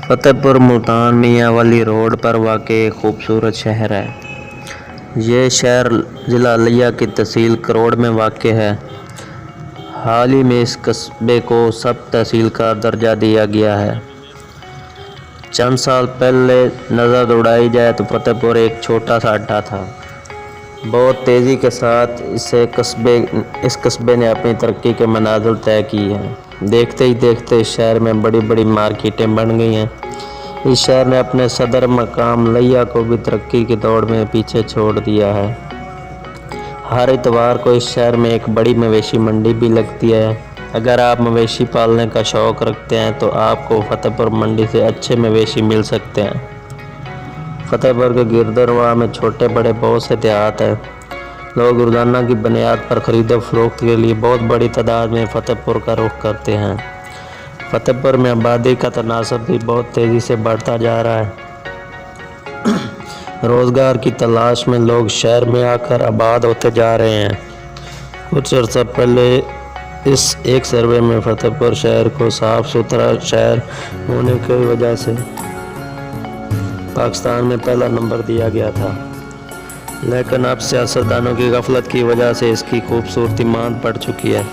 फतेहपुर मुल्तान मियाँ वाली रोड पर वाक़ एक खूबसूरत शहर है। ये शहर ज़िला लिया की तहसील करोड़ में वाक़ है। हाल ही में इस कस्बे को सब तहसील का दर्जा दिया गया है। चंद साल पहले नज़र दौड़ाई जाए तो फतेहपुर एक छोटा सा अड्डा था। बहुत तेज़ी के साथ इस कस्बे ने अपनी तरक्की के मनाज़िल तय की हैं। देखते ही देखते इस शहर में बड़ी बड़ी मार्केटें बन गई हैं। इस शहर ने अपने सदर मकाम लिया को भी तरक्की की दौड़ में पीछे छोड़ दिया है। हर इतवार को इस शहर में एक बड़ी मवेशी मंडी भी लगती है। अगर आप मवेशी पालने का शौक़ रखते हैं तो आपको फतेहपुर मंडी से अच्छे मवेशी मिल सकते हैं। फतेहपुर के गिरदरवा में छोटे बड़े बहुत से देहात हैं। लोग रोज़ाना की बुनियाद पर ख़रीदो फरोख्त के लिए बहुत बड़ी तादाद में फतेहपुर का रुख करते हैं। फतेहपुर में आबादी का तनासब भी बहुत तेज़ी से बढ़ता जा रहा है। रोज़गार की तलाश में लोग शहर में आकर आबाद होते जा रहे हैं। कुछ अर्सा पहले इस एक सर्वे में फतेहपुर शहर को साफ़ सुथरा शहर होने की वजह से पाकिस्तान में पहला नंबर दिया गया था, लेकिन अब सियासतदानों की गफलत की वजह से इसकी खूबसूरती मांद पड़ चुकी है।